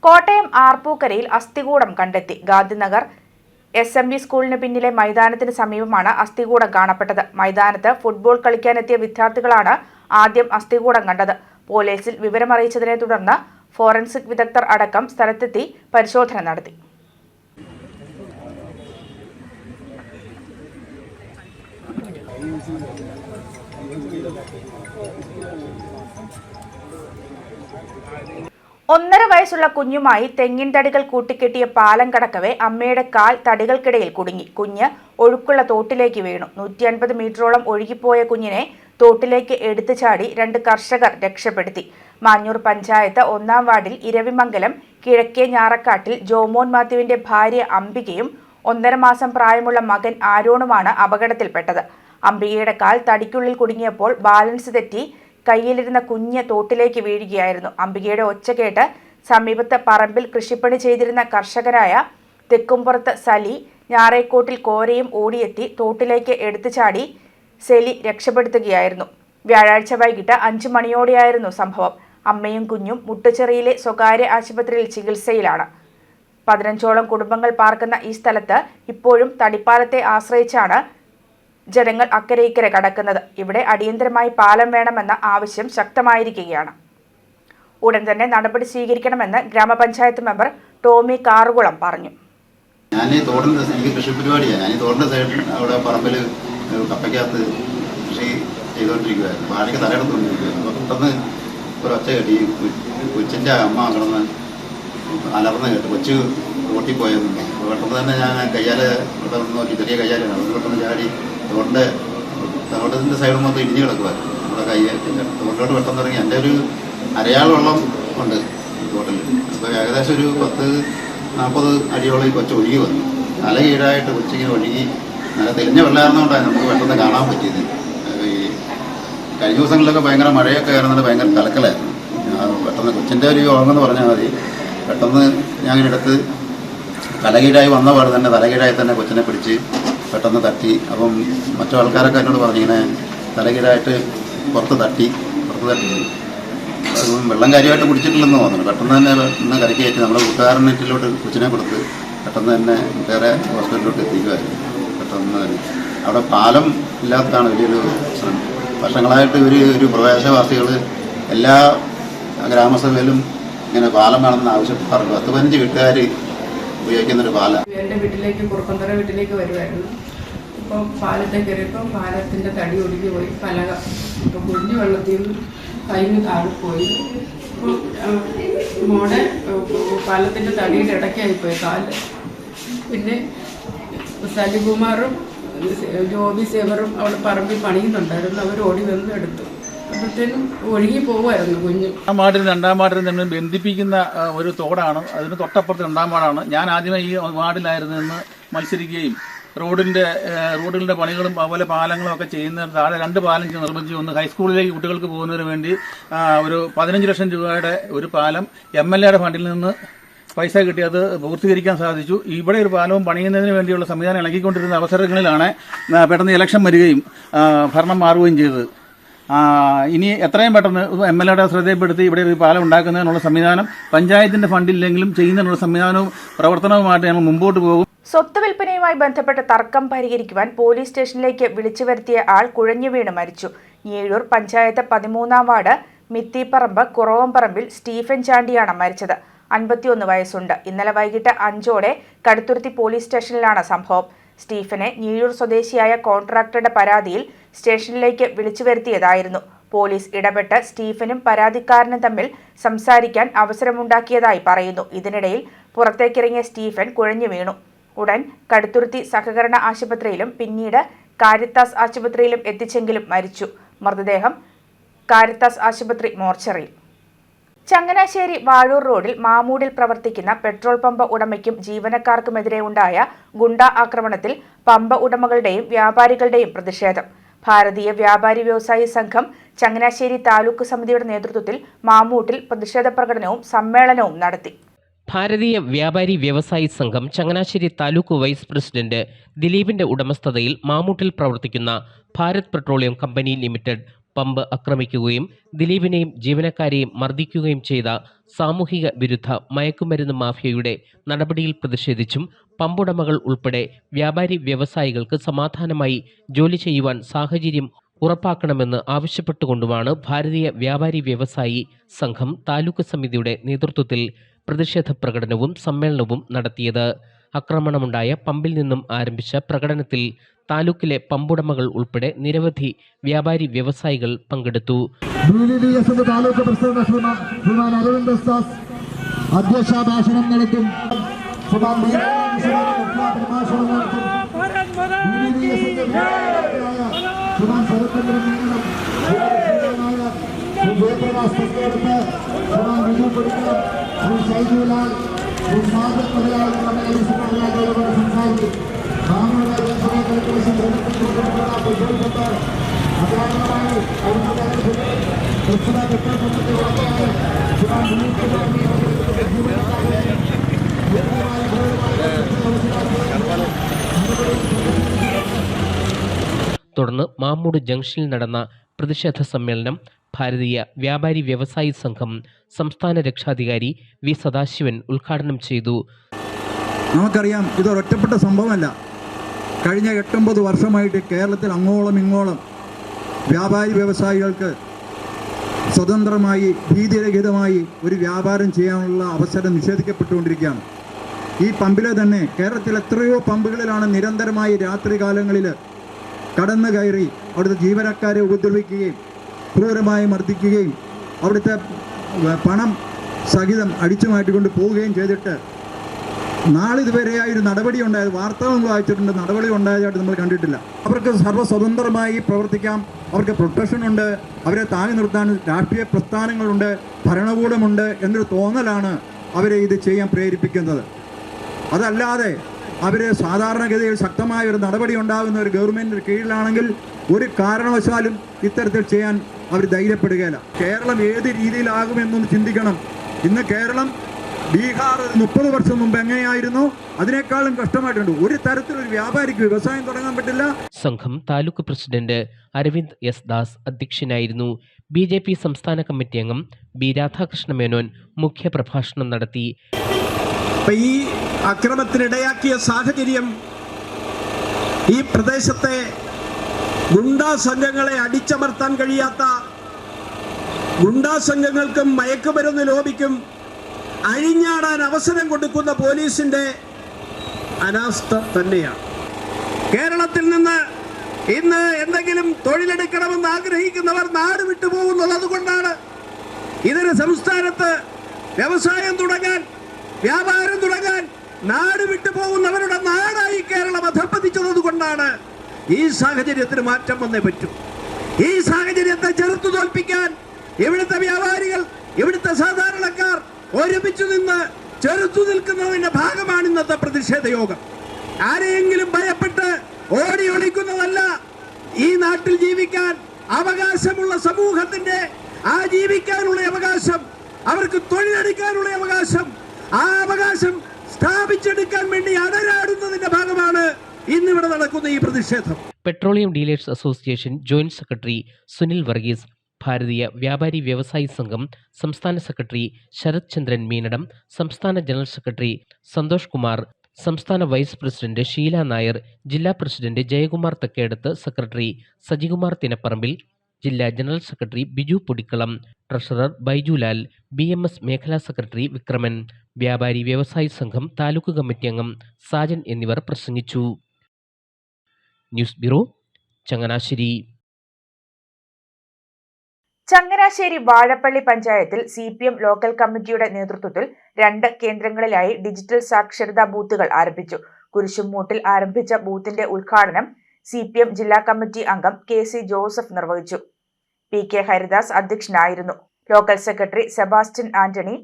കോട്ടയം ആർപ്പൂക്കരയിൽ അസ്ഥികൂടം കണ്ടെത്തി. ഗാന്ധിനഗർ SMB സ്കൂളിന് പിന്നിലെ മൈതാനത്തിന് സമീപമാണ് അസ്ഥികൂടം കാണപ്പെട്ടത്. മൈതാനത്ത് ഫുട്ബോൾ കളിക്കാനെത്തിയ വിദ്യാർത്ഥികളാണ് ആദ്യം അസ്ഥികൂടം കണ്ടത്. പോലീസിൽ വിവരമറിയിച്ചതിനെ തുടർന്ന് ഫോറൻസിക് വിദഗ്ധർ അടക്കം സ്ഥലത്തെത്തി പരിശോധന നടത്തി. ഒന്നര വയസ്സുള്ള കുഞ്ഞുമായി തെങ്ങിൻ തടികൾ കൂട്ടിക്കെട്ടിയ പാലം കടക്കവേ അമ്മയുടെ കാൽ തടികൾക്കിടയിൽ കുടുങ്ങി. കുഞ്ഞ് ഒഴുക്കുള്ള തോട്ടിലേക്ക് വീണു. 150 മീറ്ററോളം ഒഴുകിപ്പോയ കുഞ്ഞിനെ തോട്ടിലേക്ക് എടുത്തു ചാടി 2 കർഷകർ രക്ഷപ്പെടുത്തി. മാഞ്ഞൂർ പഞ്ചായത്ത് 1-ാം വാർഡിൽ ഇരവിമംഗലം കിഴക്കേ ഞാറക്കാട്ടിൽ ജോമോൻ മാത്യുവിന്റെ ഭാര്യ അംബികയും 1.5 മാസം പ്രായമുള്ള മകൻ ആരോണുമാണ് അപകടത്തിൽപ്പെട്ടത്. അംബികയുടെ കാൽ തടിക്കുള്ളിൽ കുടുങ്ങിയപ്പോൾ ബാലൻസ് തെറ്റി കയ്യിലിരുന്ന കുഞ്ഞ് തോട്ടിലേക്ക് വീഴുകയായിരുന്നു. അംബികയുടെ ഒച്ച കേട്ട് സമീപത്ത് പറമ്പിൽ കൃഷിപ്പണി ചെയ്തിരുന്ന കർഷകരായ തെക്കുംപുറത്ത് സലി, ഞാറേക്കോട്ടിൽ കോരയും ഓടിയെത്തി തോട്ടിലേക്ക് എടുത്തു ചാടി സെലി രക്ഷപ്പെടുത്തുകയായിരുന്നു. വ്യാഴാഴ്ച വൈകിട്ട് 5 മണിയോടെയായിരുന്നു സംഭവം. അമ്മയും കുഞ്ഞും മുട്ടുചെറിയിലെ സ്വകാര്യ ആശുപത്രിയിൽ ചികിത്സയിലാണ്. 15ഓളം കുടുംബങ്ങൾ പാർക്കുന്ന ഈ സ്ഥലത്ത് ഇപ്പോഴും തടിപ്പാലത്തെ ആശ്രയിച്ചാണ് ജനങ്ങൾ അക്കരെ ഇക്കരെ കടക്കുന്നത്. ഇവിടെ അടിയന്തരമായി പാലം വേണമെന്ന ആവശ്യം ശക്തമായിരിക്കുകയാണ്. ഉടൻ തന്നെ നടപടി സ്വീകരിക്കണമെന്ന് ഗ്രാമപഞ്ചായത്ത് മെമ്പർ ടോമി കാറുകുളം പറഞ്ഞു. ഞാൻ ഈ തോടിൻ്റെ എനിക്ക് കൃഷി പരിപാടിയാണ്. ഞാൻ ഈ തോടിൻ്റെ സൈഡിൽ അവിടെ പറമ്പിൽ കപ്പയ്ക്കകത്ത് കൃഷി ചെയ്തുകൊണ്ടിരിക്കുകയായിരുന്നു. വാഴയ്ക്ക് തലയെടുത്തുകൊണ്ടിരിക്കുകയായിരുന്നു. അപ്പോൾ പെട്ടെന്ന് ഒരൊച്ച കേട്ടി. കൊച്ചിൻ്റെ അമ്മ കിടന്ന് അലർന്ന് കേട്ടു. കൊച്ച് ഓട്ടിപ്പോയെന്നുണ്ട്. അപ്പോൾ പെട്ടെന്ന് തന്നെ ഞാൻ കയ്യാലെ ഇവിടെ നോക്കി, ചെറിയ കയ്യാലാണ്. അതുകൊണ്ട് പെട്ടെന്ന് ചാടി തോട്ടത്തിൻ്റെ സൈഡ് മൊത്തം ഇടിഞ്ഞ് കിടക്കുമായിരുന്നു. നമ്മുടെ തോട്ടിലോട്ട് പെട്ടെന്ന് ഇറങ്ങി. എൻ്റെ ഒരു അരയാൾ വെള്ളം ഉണ്ട് തോട്ടിൽ. അപ്പോൾ ഏകദേശം ഒരു 10-40 അടിയോളം ഈ കൊച്ച് ഒഴുകി വന്നു. തല കീഴായിട്ട് കൊച്ചിങ്ങനെ ഒഴുകി നല്ല തെളിഞ്ഞ വെള്ളമായിരുന്നുകൊണ്ടാണ് നമുക്ക് പെട്ടെന്ന് കാണാൻ പറ്റിയത്. ഈ കഴിഞ്ഞ ദിവസങ്ങളിലൊക്കെ ഭയങ്കര മഴയൊക്കെ ആയിരുന്നത് ഭയങ്കര കലക്കലായിരുന്നു. പെട്ടെന്ന് കൊച്ചിൻ്റെ ഒരു യോഗം എന്ന് പറഞ്ഞാൽ മതി. പെട്ടെന്ന് ഞാൻ ഇങ്ങനെ എടുത്ത് തലകീഴായി വന്ന പാട് തന്നെ തലകീഴായി തന്നെ കൊച്ചിനെ പിടിച്ച് പെട്ടെന്ന് തട്ടി. അപ്പം മറ്റു ആൾക്കാരൊക്കെ എന്നോട് പറഞ്ഞു ഇങ്ങനെ തലകീഴായിട്ട് പുറത്ത് തട്ടി. വെള്ളം കാര്യമായിട്ട് കുടിച്ചിട്ടില്ലെന്ന് തോന്നുന്നു. പെട്ടെന്ന് തന്നെ ഇന്ന് കരയ്ക്ക് കയറ്റി നമ്മുടെ കൂട്ടുകാരനെറ്റിലോട്ട് കൊച്ചിനെ കൊടുത്ത് പെട്ടെന്ന് തന്നെ വേറെ ഹോസ്പിറ്റലിലോട്ട് എത്തിക്കുമായിരുന്നു. പെട്ടെന്ന് അവിടെ പാലം ഇല്ലാത്തതാണ് വലിയൊരു പ്രശ്നം. വർഷങ്ങളായിട്ട് ഒരു പ്രദേശവാസികൾ എല്ലാ ഗ്രാമസഭയിലും ഇങ്ങനെ പാലം വേണമെന്ന് ആവശ്യപ്പെടാറുണ്ട്. 10-15 വീട്ടുകാർ ഉപയോഗിക്കുന്നൊരു പാലം. എൻ്റെ വീട്ടിലേക്ക് കുറുപ്പന്തറ വീട്ടിലേക്ക് വരുമായിരുന്നു. ഇപ്പോൾ പാലത്തെ കയറിയപ്പോൾ പാലത്തിൻ്റെ തടി ഒടുക്കി പോയി പലക. ഇപ്പോൾ കുഞ്ഞു വെള്ളത്തിൽ നിന്ന് കൈന്ന് താഴെ പോയി. അപ്പോൾ മോടെ പാലത്തിൻ്റെ തടിയുടെ ഇടയ്ക്കായിപ്പോയി കാല്. പിന്നെ സലികുമാറും ജോബി സേവറും അവിടെ പറമ്പിൽ പണിയുന്നുണ്ടായിരുന്നു. അവർ ഓടി വന്ന് എടുത്തു. അപ്പോഴത്തേനും ഒഴുകി പോകുമായിരുന്നു കുഞ്ഞു. 1-ാം വാർഡിൽ 2-ാം വാർഡിൽ നിന്ന് ബന്ധിപ്പിക്കുന്ന ഒരു തോടാണ്. അതിന് തൊട്ടപ്പുറത്ത് 2-ാം വാർഡാണ്. ഞാൻ ആദ്യമേ ഈ വാർഡിലായിരുന്നു നിന്ന് മത്സരിക്കുകയും റോഡുകളുടെ പണികളും അതുപോലെ പാലങ്ങളും ഒക്കെ ചെയ്യുന്ന താഴെ 2 പാലം നിർമ്മിച്ചു. ഒന്ന് ഹൈസ്കൂളിലേക്ക് കുട്ടികൾക്ക് പോകുന്നതിന് വേണ്ടി ഒരു 15 ലക്ഷം രൂപയുടെ ഒരു പാലം MLAയുടെ ഫണ്ടിൽ നിന്ന് പൈസ കിട്ടി അത് പൂർത്തീകരിക്കാൻ സാധിച്ചു. ഇവിടെ ഒരു പാലവും പണിയുന്നതിന് വേണ്ടിയുള്ള സംവിധാനം ഇളക്കിക്കൊണ്ടിരുന്ന അവസരങ്ങളിലാണ് പെട്ടെന്ന് ഇലക്ഷൻ വരികയും ഭരണം മാറുകയും ചെയ്തത്. ഇനി എത്രയും പെട്ടെന്ന് MLA യുടെ ശ്രദ്ധയിൽപ്പെടുത്തി ഇവിടെ ഒരു പാലം ഉണ്ടാക്കുന്നതിനുള്ള സംവിധാനം പഞ്ചായത്തിന്റെ ഫണ്ടില്ലെങ്കിലും ചെയ്യുന്നതിനുള്ള സംവിധാനവും പ്രവർത്തനവുമായിട്ട് ഞങ്ങൾ മുമ്പോട്ട് പോകും. സ്വത്ത് വിൽപ്പനയുമായി ബന്ധപ്പെട്ട തർക്കം പരിഹരിക്കുവാൻ പോലീസ് സ്റ്റേഷനിലേക്ക് വിളിച്ചു വരുത്തിയ ആൾ കുഴഞ്ഞു വീണ് മരിച്ചു. ഞീഴൂർ പഞ്ചായത്ത് 13-ാം വാർഡ് മിത്തിപ്പറമ്പ് കുറവംപറമ്പിൽ സ്റ്റീഫൻ ചാണ്ടിയാണ് മരിച്ചത്. 51 വയസ്സുണ്ട്. ഇന്നലെ വൈകിട്ട് 5ഓടെ കടുത്തുരുത്തി പോലീസ് സ്റ്റേഷനിലാണ് സംഭവം. സ്റ്റീഫനെ ഞീഴൂർ സ്വദേശിയായ കോൺട്രാക്ടറുടെ പരാതിയിൽ സ്റ്റേഷനിലേക്ക് വിളിച്ചു വരുത്തിയതായിരുന്നു. പോലീസ് ഇടപെട്ട് സ്റ്റീഫനും പരാതിക്കാരനും തമ്മിൽ സംസാരിക്കാൻ അവസരമുണ്ടാക്കിയതായി പറയുന്നു. ഇതിനിടയിൽ പുറത്തേക്കിറങ്ങിയ സ്റ്റീഫൻ കുഴഞ്ഞു വീണു. ഉടൻ കടുത്തുരുത്തി സഹകരണ ആശുപത്രിയിലും പിന്നീട് കാരിത്താസ് ആശുപത്രിയിലും എത്തിച്ചെങ്കിലും മരിച്ചു. മൃതദേഹം കാരിത്താസ് ആശുപത്രി മോർച്ചറിയിൽ. ചങ്ങനാശ്ശേരി വാഴൂർ റോഡിൽ മാമൂടിൽ പ്രവർത്തിക്കുന്ന പെട്രോൾ പമ്പ് ഉടമയ്ക്കും ജീവനക്കാർക്കുമെതിരെ ഉണ്ടായ ഗുണ്ടാ ആക്രമണത്തിൽ പമ്പ് ഉടമകളുടെയും വ്യാപാരികളുടെയും പ്രതിഷേധം. ഭാരതീയ വ്യാപാരി വ്യവസായി സംഘം ചങ്ങനാശ്ശേരി താലൂക്ക് സമിതിയുടെ നേതൃത്വത്തിൽ മാമൂട്ടിൽ പ്രതിഷേധ പ്രകടനവും സമ്മേളനവും നടത്തി. ഭാരതീയ വ്യാപാരി വ്യവസായി സംഘം ചങ്ങനാശ്ശേരി താലൂക്ക് വൈസ് പ്രസിഡന്റ് ദിലീപിന്റെ ഉടമസ്ഥതയിൽ മാമൂട്ടിൽ പ്രവർത്തിക്കുന്ന Bharat petroleum company limited pump ആക്രമിക്കുകയും ദിലീപിനെയും ജീവനക്കാരെയും മർദ്ദിക്കുകയും ചെയ്ത സാമൂഹിക വിരുദ്ധ മയക്കുമരുന്ന് മാഫിയയുടെ നടപടിയിൽ പ്രതിഷേധിച്ചും പമ്പുടമകൾ ഉൾപ്പെടെ വ്യാപാരി വ്യവസായികൾക്ക് സമാധാനമായി ജോലി ചെയ്യുവാൻ സാഹചര്യം ഉറപ്പാക്കണമെന്ന് ആവശ്യപ്പെട്ടുകൊണ്ടുമാണ് ഭാരതീയ വ്യാപാരി വ്യവസായി സംഘം താലൂക്ക് സമിതിയുടെ നേതൃത്വത്തിൽ പ്രതിഷേധ പ്രകടനവും സമ്മേളനവും നടത്തിയത്. ആക്രമണമുണ്ടായ പമ്പിൽ നിന്നും ആരംഭിച്ച പ്രകടനത്തിൽ താലൂക്കിലെ പമ്പുടമകൾ ഉൾപ്പെടെ നിരവധി വ്യാപാരി വ്യവസായികൾ പങ്കെടുത്തു. താലൂക്ക് പ്രസിഡന്റ് അധ്യക്ഷ ഭാഷണം നടത്തും. തുടർന്ന് മാമൂട് ജംഗ്ഷനിൽ നടന്ന പ്രതിഷേധ സമ്മേളനം ഭാരതീയ വ്യാപാരി വ്യവസായി സംഘം സംസ്ഥാന രക്ഷാധികാരി വി സദാശിവൻ ഉദ്ഘാടനം ചെയ്തു. നമുക്കറിയാം, ഇതൊരൊറ്റപ്പെട്ട സംഭവമല്ല. കഴിഞ്ഞ 8-9 വർഷമായിട്ട് കേരളത്തിൽ അങ്ങോളം ഇങ്ങോളം വ്യാപാരി വ്യവസായികൾക്ക് സ്വതന്ത്രമായി ഭീതിരഹിതമായി ഒരു വ്യാപാരം ചെയ്യാനുള്ള അവസരം നിഷേധിക്കപ്പെട്ടുകൊണ്ടിരിക്കുകയാണ്. ഈ പമ്പിലെ തന്നെ കേരളത്തിൽ എത്രയോ പമ്പുകളിലാണ് നിരന്തരമായി രാത്രി കാലങ്ങളിൽ കടന്നു കയറി അവിടുത്തെ ജീവനക്കാരെ ഉപദ്രവിക്കുകയും ക്രൂരമായി മർദ്ദിക്കുകയും അവിടുത്തെ പണം സഹിതം അടിച്ചു മാറ്റിക്കൊണ്ട് പോവുകയും ചെയ്തിട്ട് നാളിതുവരെയായി ഒരു നടപടി ഉണ്ടായത് വാർത്തകൾ നമ്മൾ വായിച്ചിട്ടുണ്ട്. നടപടി ഉണ്ടായതായിട്ട് നമ്മൾ കണ്ടിട്ടില്ല. അവർക്ക് സർവ്വസ്വതന്ത്രമായി പ്രവർത്തിക്കാം. അവർക്ക് പ്രൊട്ടക്ഷനുണ്ട്. അവരെ താങ്ങി നിർത്താൻ രാഷ്ട്രീയ പ്രസ്ഥാനങ്ങളുണ്ട്, ഭരണകൂടമുണ്ട് എന്നൊരു തോന്നലാണ് അവരെ ഇത് ചെയ്യാൻ പ്രേരിപ്പിക്കുന്നത്. അതല്ലാതെ അവർ സാധാരണഗതിയിൽ ശക്തമായ ഒരു നടപടി ഉണ്ടാകുന്ന ഒരു ഗവൺമെൻറ്റിന് കീഴിലാണെങ്കിൽ ഒരു കാരണവശാലും ഇത്തരത്തിൽ ചെയ്യാൻ അവർ ധൈര്യപ്പെടുകയില്ല. കേരളം ഏത് രീതിയിലാകുമെന്നൊന്ന് ചിന്തിക്കണം. ഇന്ന് കേരളം ബീഹാർ 30 വർഷം മുമ്പ് എങ്ങനെയായിരുന്നു, അതിനേക്കാളും കഷ്ടമായിട്ടുണ്ട്. ഒരു തരത്തിലൊരു വ്യാപാരിക്ക് വ്യവസായം തുടങ്ങാൻ പറ്റില്ല. സംഘം താലൂക്ക് പ്രസിഡന്റ് അരവിന്ദ് എസ് ദാസ് അധ്യക്ഷനായിരുന്നു. BJP സംസ്ഥാന കമ്മിറ്റി അംഗം ബി രാധാകൃഷ്ണ മേനോൻ മുഖ്യപ്രഭാഷണം നടത്തി. ഈ അക്രമത്തിനിടയാക്കിയ സാഹചര്യം ഈ പ്രദേശത്തെ ഗുണ്ടാ സംഘങ്ങളെ അടിച്ചമർത്താൻ കഴിയാത്ത ഗുണ്ടാ സംഘങ്ങൾക്കും മയക്കുമരുന്ന് ലോബിക്കും അഴിഞ്ഞാടാൻ അവസരം കൊടുക്കുന്ന പോലീസിന്റെ അനാസ്ഥ തന്നെയാണ്. കേരളത്തിൽ നിന്ന് ഇന്ന് എന്തെങ്കിലും തൊഴിലെടുക്കണമെന്ന് ആഗ്രഹിക്കുന്നവർ നാട് വിട്ടുപോകുന്നത് അതുകൊണ്ടാണ്. ഇതര സംസ്ഥാനത്ത് വ്യവസായം തുടങ്ങാൻ, വ്യാപാരം തുടങ്ങാൻ നാട് വിട്ടുപോകുന്നവരുടെ നാടായി കേരളം അധപ്പതിച്ചത് കൊണ്ടാണ്. ഈ സാഹചര്യത്തിന് മാറ്റം വന്നേ പറ്റൂ. ഈ സാഹചര്യത്തെ ചെറുത്തു തോൽപ്പിക്കാൻ ഇവിടുത്തെ വ്യാപാരികൾ, ഇവിടുത്തെ സാധാരണക്കാർ ഒരുമിച്ച് നിന്ന് ചെറുത്തു നിൽക്കുന്നതിന്റെ ഭാഗമാണ് ഇന്നത്തെ പ്രതിഷേധ യോഗം. ആരെയെങ്കിലും ഭയപ്പെട്ട് ഓടി ഒളിക്കുന്നതല്ല. ഈ നാട്ടിൽ ജീവിക്കാൻ അവകാശമുള്ള സമൂഹത്തിന്റെ ആ ജീവിക്കാനുള്ള അവകാശം, അവർക്ക് തൊഴിലെടുക്കാനുള്ള അവകാശം, ആ അവകാശം സ്ഥാപിച്ചെടുക്കാൻ വേണ്ടി അടരാടുന്നതിന്റെ ഭാഗമാണ് ഇന്നിവിടെ നടക്കുന്ന ഈ പ്രതിഷേധം. Petroleum dealers association joint secretary Sunil Varghese, ഭാരതീയ വ്യാപാരി വ്യവസായി സംഘം സംസ്ഥാന സെക്രട്ടറി ശരത് ചന്ദ്രൻ മീനടം, സംസ്ഥാന ജനറൽ സെക്രട്ടറി സന്തോഷ് കുമാർ, സംസ്ഥാന വൈസ് പ്രസിഡന്റ് ഷീല നായർ, ജില്ലാ പ്രസിഡന്റ് ജയകുമാർ തെക്കേടത്ത്, സെക്രട്ടറി സജികുമാർ തിനപ്പറമ്പിൽ, ജില്ലാ general secretary Biju Podikkalam, treasurer Baijulal, BMS മേഖലാ സെക്രട്ടറി വിക്രമൻ, വ്യാപാരി വ്യവസായി സംഘം താലൂക്ക് കമ്മിറ്റി അംഗം സാജൻ എന്നിവർ പ്രസംഗിച്ചു. News bureau, Changanassery. ചങ്ങനാശ്ശേരി വാഴപ്പള്ളി പഞ്ചായത്തിൽ CPM ലോക്കൽ കമ്മിറ്റിയുടെ നേതൃത്വത്തിൽ 2 കേന്ദ്രങ്ങളിലായി ഡിജിറ്റൽ സാക്ഷരതാ ബൂത്തുകൾ ആരംഭിച്ചു. കുരിശുമൂട്ടിൽ ആരംഭിച്ച ബൂത്തിന്റെ ഉദ്ഘാടനം CPM ജില്ലാ കമ്മിറ്റി അംഗം KC ജോസഫ് നിർവഹിച്ചു. PK ഹരിദാസ് അധ്യക്ഷനായിരുന്നു. Local secretary Sebastian Antony,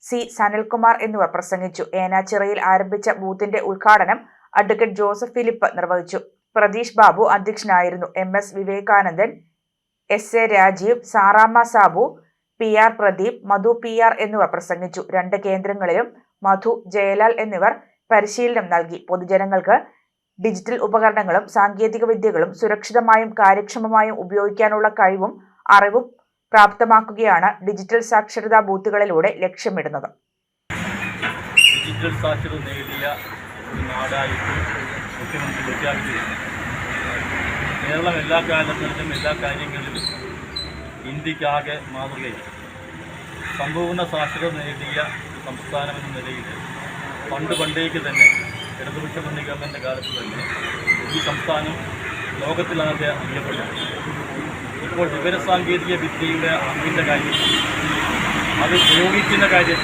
C Sanalkumar എന്നിവർ പ്രസംഗിച്ചു. ഏനാച്ചിറയിൽ ആരംഭിച്ച ബൂത്തിന്റെ ഉദ്ഘാടനം അഡ്വക്കേറ്റ് ജോസഫ് ഫിലിപ്പ് നിർവഹിച്ചു. പ്രതീഷ് ബാബു അധ്യക്ഷനായിരുന്നു. MS വിവേകാനന്ദൻ, SA രാജീവ്, സാറാമ്മ സാബു, PR പ്രദീപ്, മധു PR എന്നിവർ പ്രസംഗിച്ചു. 2 കേന്ദ്രങ്ങളിലും മധു, ജയലാൽ എന്നിവർ പരിശീലനം നൽകി. പൊതുജനങ്ങൾക്ക് ഡിജിറ്റൽ ഉപകരണങ്ങളും സാങ്കേതിക വിദ്യകളും സുരക്ഷിതമായും കാര്യക്ഷമമായും ഉപയോഗിക്കാനുള്ള കഴിവും അറിവും പ്രാപ്തമാക്കുകയാണ് ഡിജിറ്റൽ സാക്ഷരതാ ബൂത്തുകളിലൂടെ ലക്ഷ്യമിടുന്നത്. ഡിജിറ്റൽ സാക്ഷരത നേടിയ ഒരു നാടായിട്ട് മുഖ്യമന്ത്രി പ്രഖ്യാപിച്ചിരുന്നു. കേരളം എല്ലാ കാലങ്ങളിലും എല്ലാ കാര്യങ്ങളിലും ഇന്ത്യക്കാകെ മാതൃകയാണ്. സമ്പൂർണ്ണ സാക്ഷരത നേടിയ സംസ്ഥാനമെന്ന നിലയിൽ പണ്ടേക്ക് തന്നെ ഇടതുപക്ഷ മുന്നണി ഗവൺമെൻറ് കാലത്ത് തന്നെ ഈ സംസ്ഥാനം ലോകത്തിലാകെ അറിയപ്പെട്ടു. ഇപ്പോൾ വിവരസാങ്കേതിക വിദ്യയുടെ അറിവിൻ്റെ കാര്യം, അത് പ്രയോഗിക്കുന്ന കാര്യം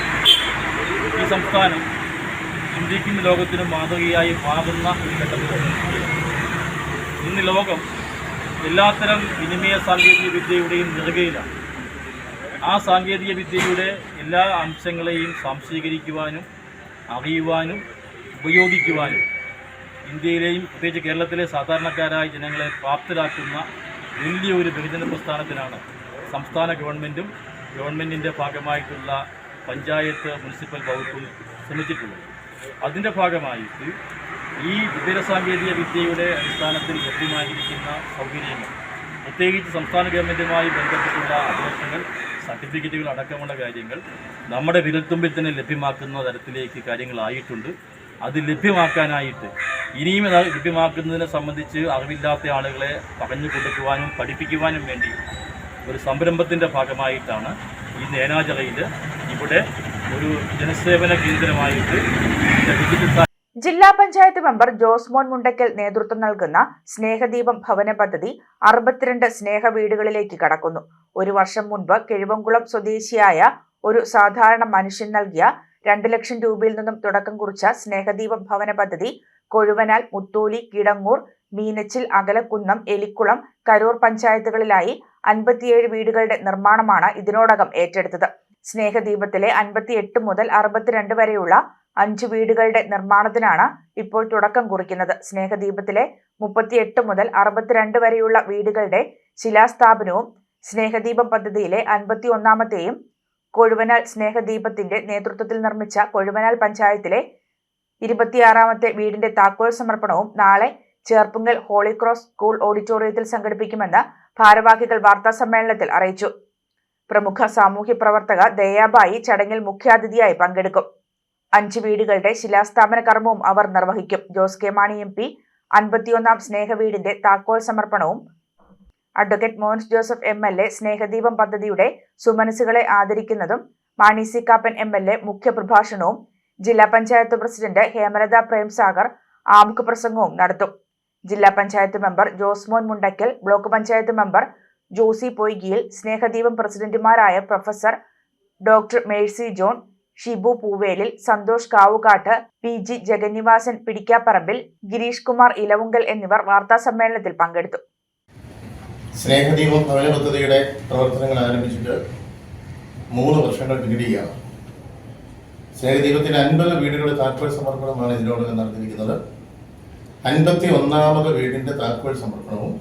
ഈ സംസ്ഥാനം ഇന്ത്യക്കും ലോകത്തിനും മാതൃകയായി മാറുന്ന ഒരു ഘട്ടത്തിലാണ്. ഇന്ന് ലോകം എല്ലാത്തരം വിനിമയ സാങ്കേതിക വിദ്യയുടെയും നെറുകയിലാണ്. ആ സാങ്കേതിക വിദ്യയുടെ എല്ലാ അംശങ്ങളെയും സ്വാംശീകരിക്കുവാനും അറിയുവാനും ഉപയോഗിക്കുവാനും ഇന്ത്യയിലെയും പ്രത്യേകിച്ച് കേരളത്തിലെ സാധാരണക്കാരായ ജനങ്ങളെ പ്രാപ്തരാക്കുന്ന വലിയൊരു വിഭജന പ്രസ്ഥാനത്തിനാണ് സംസ്ഥാന ഗവൺമെൻറ്റും ഗവൺമെൻറ്റിൻ്റെ ഭാഗമായിട്ടുള്ള പഞ്ചായത്ത് മുനിസിപ്പൽ വകുപ്പും ശ്രമിച്ചിട്ടുള്ളത്. അതിൻ്റെ ഭാഗമായിട്ട് ഈ വിവരസാങ്കേതിക വിദ്യയുടെ അടിസ്ഥാനത്തിൽ ലഭ്യമായിരിക്കുന്ന സൗകര്യങ്ങൾ, പ്രത്യേകിച്ച് സംസ്ഥാന ഗവൺമെൻറ്റുമായി ബന്ധപ്പെട്ടുള്ള അപേക്ഷകൾ, സർട്ടിഫിക്കറ്റുകൾ അടക്കമുള്ള കാര്യങ്ങൾ നമ്മുടെ വിരൽത്തുമ്പിൽ തന്നെ ലഭ്യമാക്കുന്ന തരത്തിലേക്ക് കാര്യങ്ങളായിട്ടുണ്ട്. അത് ലഭ്യമാക്കാനായിട്ട് ഇനിയും അത് ലഭ്യമാക്കുന്നതിനെ സംബന്ധിച്ച് അറിവില്ലാത്ത ആളുകളെ പറഞ്ഞു കൊടുക്കുവാനും പഠിപ്പിക്കുവാനും വേണ്ടി ഒരു സംരംഭത്തിൻ്റെ ഭാഗമായിട്ടാണ് ഈ ഏനാച്ചിറയിൽ ഇവിടെ ഒരു ജനസേവന കേന്ദ്രമായിട്ട് ഡിജിറ്റൽ. ജില്ലാ പഞ്ചായത്ത് മെമ്പർ ജോസ്മോൻ മുണ്ടക്കൽ നേതൃത്വം നൽകുന്ന സ്നേഹദീപം ഭവന പദ്ധതി 62 സ്നേഹ വീടുകളിലേക്ക് കടക്കുന്നു. 1 വർഷം മുൻപ് കിഴുവംകുളം സ്വദേശിയായ ഒരു സാധാരണ മനുഷ്യൻ നൽകിയ 2 ലക്ഷം രൂപയിൽ നിന്നും തുടക്കം കുറിച്ച സ്നേഹദീപം ഭവന പദ്ധതി കൊഴുവനാൽ, മുത്തോലി, കിടങ്ങൂർ, മീനച്ചിൽ, അകലക്കുന്നം, എലിക്കുളം, കരൂർ പഞ്ചായത്തുകളിലായി 57 വീടുകളുടെ നിർമ്മാണമാണ് ഇതിനോടകം ഏറ്റെടുത്തത്. സ്നേഹദീപത്തിലെ 58 മുതൽ 62 വരെയുള്ള 5 വീടുകളുടെ നിർമ്മാണത്തിനാണ് ഇപ്പോൾ തുടക്കം കുറിക്കുന്നത്. സ്നേഹദീപത്തിലെ 38 മുതൽ 62 വരെയുള്ള വീടുകളുടെ ശിലാസ്ഥാപനവും സ്നേഹദീപം പദ്ധതിയിലെ 51ാമത്തെയും കൊഴുവനാൽ സ്നേഹദീപത്തിന്റെ നേതൃത്വത്തിൽ നിർമ്മിച്ച കൊഴുവനാൽ പഞ്ചായത്തിലെ 26ാമത്തെ വീടിന്റെ താക്കോൽ സമർപ്പണവും നാളെ ചേർപ്പുങ്കൽ ഹോളി ക്രോസ് സ്കൂൾ ഓഡിറ്റോറിയത്തിൽ സംഘടിപ്പിക്കുമെന്ന് ഭാരവാഹികൾ വാർത്താസമ്മേളനത്തിൽ അറിയിച്ചു. പ്രമുഖ സാമൂഹ്യ പ്രവർത്തക ദയാബായി ചടങ്ങിൽ മുഖ്യാതിഥിയായി പങ്കെടുക്കും. 5 വീടുകളുടെ ശിലാസ്ഥാപന കർമ്മവും അവർ നിർവഹിക്കും. ജോസ് കെ മാണി MP 51ാം സ്നേഹവീടിന്റെ താക്കോൽ സമർപ്പണവും advocate Mons Joseph MLA Snehadeepam പദ്ധതിയുടെ സുമനസുകളെ ആദരിക്കുന്നതും മാണി സി കാപ്പൻ MLA മുഖ്യപ്രഭാഷണവും ജില്ലാ പഞ്ചായത്ത് പ്രസിഡന്റ് ഹേമലത പ്രേംസാഗർ ആമുഖ പ്രസംഗവും നടത്തും. ജില്ലാ panchayat member Josemon Mundakkal, block panchayat member Josy Poikayil, Snehadeepam പ്രസിഡന്റുമാരായ professor doctor Mercy John, Shibu Poovelil, Santhosh Kavukatt, PG Jagannivasan Pidikkaparambil, Girish Kumar Elavunkal എന്നിവർ വാർത്താസമ്മേളനത്തിൽ പങ്കെടുത്തു. സ്നേഹദീപം ഭവന പദ്ധതിയുടെ പ്രവർത്തനങ്ങൾ ആരംഭിച്ചിട്ട് 3 വർഷങ്ങൾ പിന്നിടുകയാണ്. സ്നേഹദീപത്തിന് 50 വീടുകളുടെ താക്കോൽ സമർപ്പണമാണ് ഇതിനോടകം നടത്തിയിരിക്കുന്നത്. 51ാമത് വീടിന്റെ താക്കോൽ സമർപ്പണവും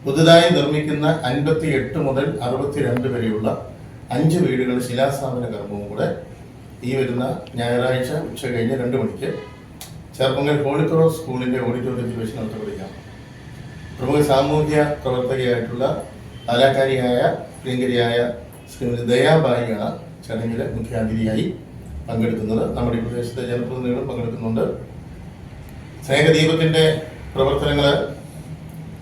പുതുതായി നിർമ്മിക്കുന്ന 58 മുതൽ 62 വരെയുള്ള 5 വീടുകളുടെ ശിലാസ്ഥാപന കർമ്മവും കൂടെ ഈ വരുന്ന ഞായറാഴ്ച ഉച്ച കഴിഞ്ഞ് 2 മണിക്ക് ചേർപ്പങ്കൽ ഹോളി ക്രോസ് സ്കൂളിൻ്റെ ഓഡിറ്റോറിയത്തിൽ വെച്ച് നടത്തപ്പെടുകയാണ്. പ്രമുഖ സാമൂഹ്യ പ്രവർത്തകയായിട്ടുള്ള കലാകാരിയായ പ്രിയങ്കരിയായ ശ്രീമതി ദയാബായിയാണ് ചടങ്ങിൽ മുഖ്യാതിഥിയായി പങ്കെടുക്കുന്നത്. നമ്മുടെ ഈ പ്രദേശത്തെ ജനപ്രതിനിധികളും പങ്കെടുക്കുന്നുണ്ട്. സ്നേഹദീപത്തിൻ്റെ പ്രവർത്തനങ്ങൾ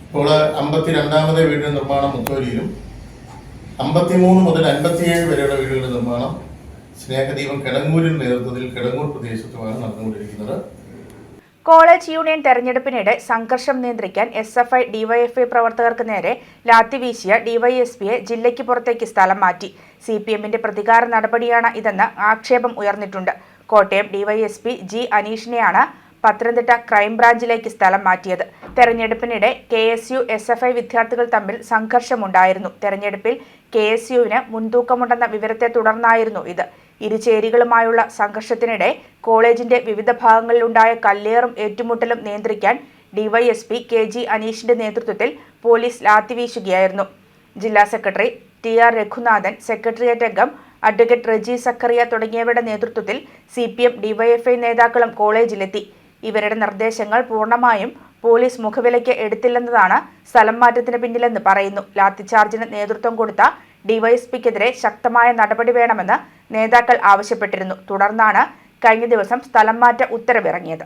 ഇപ്പോൾ 52ാമത് വീടിൻ്റെ നിർമ്മാണം മുത്തോലിയിലും 53 മുതൽ 57 വരെയുള്ള വീടുകളുടെ നിർമ്മാണം സ്നേഹദീപം കിടങ്ങൂരിൻ നേതൃത്വത്തിൽ കിടങ്ങൂർ പ്രദേശത്തുമാണ് നടന്നുകൊണ്ടിരിക്കുന്നത്. കോളേജ് യൂണിയൻ തെരഞ്ഞെടുപ്പിനിടെ സംഘർഷം നിയന്ത്രിക്കാൻ SFI DYFI പ്രവർത്തകർക്ക് നേരെ ലാത്തിവീശിയ DYSPയെ ജില്ലയ്ക്ക് പുറത്തേക്ക് സ്ഥലം മാറ്റി. CPMന്റെ പ്രതികാര നടപടിയാണ് ഇതെന്ന് ആക്ഷേപം ഉയർന്നിട്ടുണ്ട്. കോട്ടയം DYSP G അനീഷിനെയാണ് പത്തനംതിട്ട ക്രൈംബ്രാഞ്ചിലേക്ക് സ്ഥലം മാറ്റിയത്. തെരഞ്ഞെടുപ്പിനിടെ KSU SFI വിദ്യാർത്ഥികൾ തമ്മിൽ സംഘർഷമുണ്ടായിരുന്നു. തെരഞ്ഞെടുപ്പിൽ KSUവിന് മുൻതൂക്കമുണ്ടെന്ന വിവരത്തെ തുടർന്നായിരുന്നു ഇത്. ഇരുചേരികളുമായുള്ള സംഘർഷത്തിനിടെ കോളേജിന്റെ വിവിധ ഭാഗങ്ങളിലുണ്ടായ കല്ലേറും ഏറ്റുമുട്ടലും നിയന്ത്രിക്കാൻ DYSP KG അനീഷിന്റെ നേതൃത്വത്തിൽ പോലീസ് ലാത്തിവീശുകയായിരുന്നു. ജില്ലാ സെക്രട്ടറി TR രഘുനാഥൻ, സെക്രട്ടേറിയറ്റ് അംഗം അഡ്വക്കേറ്റ് റജി സക്കറിയ തുടങ്ങിയവരുടെ നേതൃത്വത്തിൽ CPM DYFI നേതാക്കളും കോളേജിലെത്തി. ഇവരുടെ നിർദ്ദേശങ്ങൾ പൂർണ്ണമായും പോലീസ് മുഖവിലയ്ക്ക് എടുത്തില്ലെന്നതാണ് സ്ഥലം മാറ്റത്തിന് പിന്നിലെന്ന് പറയുന്നു. ലാത്തിചാർജിന് നേതൃത്വം കൊടുത്ത DYSPക്കെതിരെ ശക്തമായ നടപടി വേണമെന്ന് നേതാക്കൾ ആവശ്യപ്പെട്ടിരുന്നു. തുടർന്നാണ് കഴിഞ്ഞ ദിവസം സ്ഥലം മാറ്റ ഉത്തരവിറങ്ങിയത്.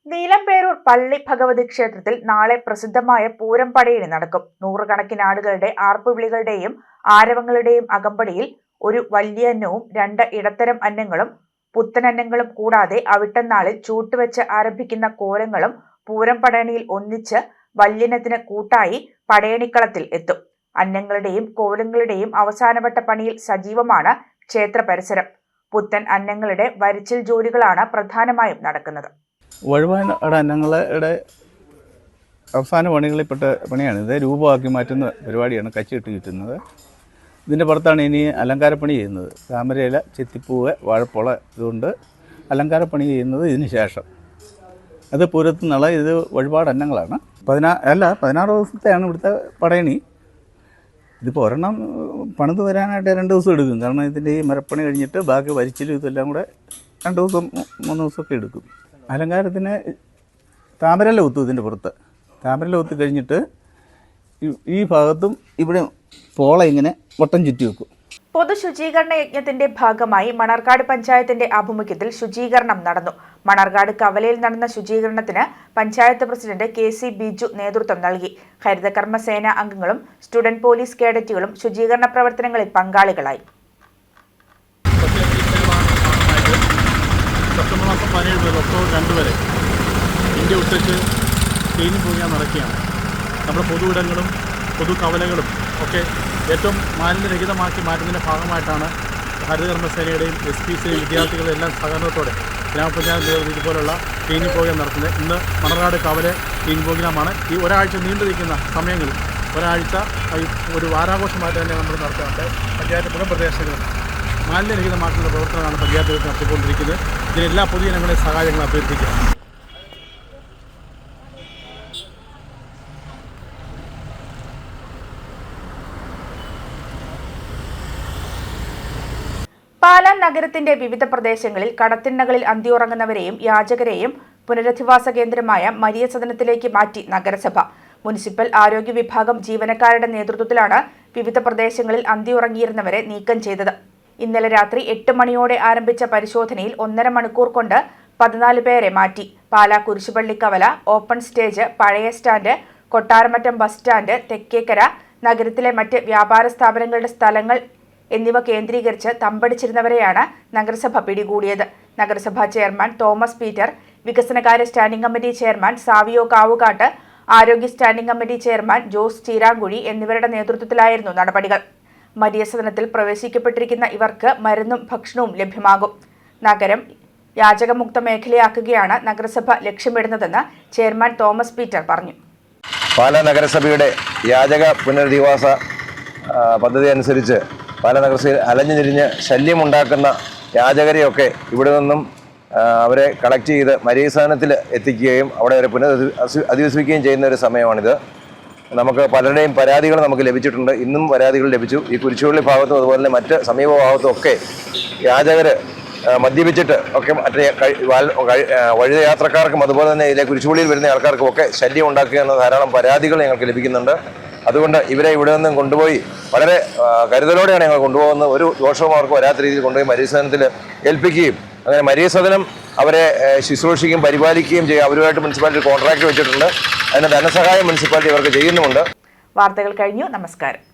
നീലംപേരൂർ പള്ളി ഭഗവതി ക്ഷേത്രത്തിൽ നാളെ പ്രസിദ്ധമായ പൂരം പടയണി നടക്കും. നൂറുകണക്കിന് ആളുകളുടെ ആർപ്പുവിളികളുടെയും ആരവങ്ങളുടെയും അകമ്പടിയിൽ ഒരു വലിയ അന്നവും 2 ഇടത്തരം അന്നങ്ങളും പുത്തനന്നങ്ങളും കൂടാതെ അവിട്ടനാളിൽ ചൂട്ടുവെച്ച് ആരംഭിക്കുന്ന കോലങ്ങളും പൂരം പടയണിയിൽ ഒന്നിച്ച് വല്യനത്തിന് കൂട്ടായി പടയണിക്കളത്തിൽ എത്തും. അന്നങ്ങളുടെയും കോലങ്ങളുടെയും അവസാനവട്ട പണിയിൽ സജീവമാണ് ക്ഷേത്ര പരിസരം. പുത്തൻ അന്നങ്ങളുടെ വരിച്ചിൽ ജോലികളാണ് പ്രധാനമായും നടക്കുന്നത്. വഴുവാനയുടെ അന്നങ്ങളുടെ അവസാന പണികളിൽപ്പെട്ട പണിയാണ് ഇത്. രൂപമാക്കി മാറ്റുന്ന പരിപാടിയാണ് കച്ചിട്ട് ചുറ്റുന്നത്. ഇതിൻ്റെ പുറത്താണ് ഇനി അലങ്കാരപ്പണി ചെയ്യുന്നത്. താമരയില, ചെത്തിപ്പൂവ്, വാഴപ്പുള ഇതുകൊണ്ട് അലങ്കാരപ്പണി ചെയ്യുന്നത് ഇതിന് ശേഷം. അത് പൂരത്തുനിന്നുള്ള ഇത് വഴിപാട് അന്നങ്ങളാണ്. 16 ദിവസത്തെയാണ് ഇവിടുത്തെ പടയണി. ഇതിപ്പോൾ ഒരെണ്ണം പണിത് വരാനായിട്ട് 2 ദിവസം എടുക്കും. കാരണം ഇതിൻ്റെ ഈ മരപ്പണി കഴിഞ്ഞിട്ട് ബാക്കി വരിച്ചിലും ഇതെല്ലാം കൂടെ 2 ദിവസം 3 ദിവസമൊക്കെ എടുക്കും. അലങ്കാരത്തിന് താമരയില കുത്തും. ഇതിൻ്റെ പുറത്ത് താമരയില കുത്തി കഴിഞ്ഞിട്ട് ഈ ഭാഗത്തും ഇവിടെ പോള ഇങ്ങനെ വട്ടം ചുറ്റി വെക്കും. പൊതു ശുചീകരണ യജ്ഞത്തിന്റെ ഭാഗമായി മണർകാട് പഞ്ചായത്തിന്റെ ആഭിമുഖ്യത്തിൽ ശുചീകരണം നടന്നു. മണർകാട് കവലയിൽ നടന്ന ശുചീകരണത്തിന് പഞ്ചായത്ത് പ്രസിഡന്റ് KC ബിജു നേതൃത്വം നൽകി. ഹരിതകർമ്മസേന അംഗങ്ങളും സ്റ്റുഡന്റ് പോലീസ് കേഡറ്റുകളും ശുചീകരണ പ്രവർത്തനങ്ങളിൽ പങ്കാളികളായി. സെപ്റ്റംബർ മാസം 17 മുതൽ ഒക്ടോബർ 2 വരെ ഇന്ത്യ ഒട്ടിച്ച് ക്ലീനിങ് പ്രോഗ്രാം നടക്കുകയാണ്. നമ്മുടെ പൊതുവിടങ്ങളും പൊതു കവലകളും ഒക്കെ ഏറ്റവും മാലിന്യരഹിതമാക്കി മാറ്റുന്നതിൻ്റെ ഭാഗമായിട്ടാണ് ഹരിതകർമ്മസേനയുടെയും SPCയുടെയും വിദ്യാർത്ഥികളുടെ എല്ലാം സഹകരണത്തോടെ ഗ്രാമപഞ്ചായത്ത് ഇതുപോലുള്ള ക്ലീനിങ് പ്രോഗ്രാം നടത്തുന്നത്. ഇന്ന് മണർകാട് കവല ക്ലീനിങ് പ്രോഗ്രാമാണ്. ഈ ഒരാഴ്ച നീണ്ടു നിൽക്കുന്ന സമയങ്ങളിൽ ഒരാഴ്ച ഒരു വാരാഘോഷമായിട്ട് തന്നെ നമ്മൾ നടത്താറുണ്ട്. പഞ്ചായത്ത് പുറം പ്രദേശങ്ങളും മാലിന്യരഹിതമാക്കുന്ന പ്രവർത്തനമാണ് പഞ്ചായത്ത് നടത്തിക്കൊണ്ടിരിക്കുന്നത്. ഇതിനെല്ലാ പൊതുജനങ്ങളുടെയും സഹായങ്ങൾ അഭ്യർത്ഥിക്കുക. പാലാ നഗരത്തിന്റെ വിവിധ പ്രദേശങ്ങളിൽ കടത്തിണ്ണകളിൽ അന്തിയുറങ്ങുന്നവരെയും യാചകരെയും പുനരധിവാസ കേന്ദ്രമായ മരിയ സദനത്തിലേക്ക് മാറ്റി നഗരസഭ. മുനിസിപ്പൽ ആരോഗ്യ വിഭാഗം ജീവനക്കാരുടെ നേതൃത്വത്തിലാണ് വിവിധ പ്രദേശങ്ങളിൽ അന്തിയുറങ്ങിയിരുന്നവരെ നീക്കം ചെയ്തത്. ഇന്നലെ രാത്രി 8 മണിയോടെ ആരംഭിച്ച പരിശോധനയിൽ 1.5 മണിക്കൂർ കൊണ്ട് 14 പേരെ മാറ്റി. പാലാ കുരിശുപള്ളിക്കവല, ഓപ്പൺ സ്റ്റേജ്, പഴയ stand, Kottaramattam bus stand, Thekkekara, നഗരത്തിലെ മറ്റ് വ്യാപാര സ്ഥാപനങ്ങളുടെ സ്ഥലങ്ങൾ എന്നിവ കേന്ദ്രീകരിച്ച് തമ്പടിച്ചിരുന്നവരെയാണ് നഗരസഭ പിടികൂടിയത്. നഗരസഭാ ചെയർമാൻ തോമസ് പീറ്റർ, വികസനകാര്യ standing committee chairman Savio Kavukatt, ആരോഗ്യ standing committee chairman Jose Cheeramkuzhy എന്നിവരുടെ നേതൃത്വത്തിലായിരുന്നു നടപടികൾ. മരിയ സദനത്തിൽ പ്രവേശിക്കപ്പെട്ടിരിക്കുന്ന ഇവർക്ക് മരുന്നും ഭക്ഷണവും ലഭ്യമാകും. നഗരം യാചകമുക്ത മേഖലയാക്കുകയാണ് നഗരസഭ ലക്ഷ്യമിടുന്നതെന്ന് ചെയർമാൻ തോമസ് പീറ്റർ പറഞ്ഞു. പാലാ നഗരസഭയുടെ യാചക പുനരധിവാസ പദ്ധതി അനുസരിച്ച് പാലാ നഗരസഭയിൽ അലഞ്ഞു തിരിഞ്ഞ് ശല്യമുണ്ടാക്കുന്ന യാചകരെയൊക്കെ ഇവിടെ നിന്നും അവരെ കളക്ട് ചെയ്ത് മരിയ സദനത്തിൽ എത്തിക്കുകയും അവിടെ അവരെ അധിവസിപ്പിക്കുകയും ചെയ്യുന്ന ഒരു സമയമാണിത്. നമുക്ക് പലരുടെയും പരാതികൾ നമുക്ക് ലഭിച്ചിട്ടുണ്ട്. ഇന്നും പരാതികൾ ലഭിച്ചു. ഈ കുരിശുപള്ളി ഭാഗത്തും അതുപോലെ തന്നെ മറ്റ് സമീപ ഭാഗത്തും ഒക്കെ യാചകർ മദ്യപിച്ചിട്ട് ഒക്കെ മറ്റേ വഴിയാത്രക്കാർക്കും അതുപോലെ തന്നെ ഇതിലെ കുരിശുപള്ളിയിൽ വരുന്ന ആൾക്കാർക്കും ഒക്കെ ശല്യം ഉണ്ടാക്കുക എന്ന ധാരാളം പരാതികൾ ഞങ്ങൾക്ക് ലഭിക്കുന്നുണ്ട്. അതുകൊണ്ട് ഇവരെ ഇവിടെ നിന്നും കൊണ്ടുപോയി വളരെ കരുതലോടെയാണ് ഞങ്ങൾ കൊണ്ടുപോകുന്നത്. ഒരു ദോഷവും അവർക്ക് വരാത്ത രീതിയിൽ കൊണ്ടുപോയി മരീസദനത്തിൽ ഏൽപ്പിക്കുകയും അങ്ങനെ മരീസദനം അവരെ ശുശ്രൂഷിക്കുകയും പരിപാലിക്കുകയും ചെയ്യും. അവരുമായിട്ട് മുനിസിപ്പാലിറ്റി കോൺട്രാക്ട് വെച്ചിട്ടുണ്ട്. അതിന് ധനസഹായം മുനിസിപ്പാലിറ്റി അവർക്ക് ചെയ്യുന്നുമുണ്ട്. വാർത്തകൾ കഴിഞ്ഞു. നമസ്കാരം.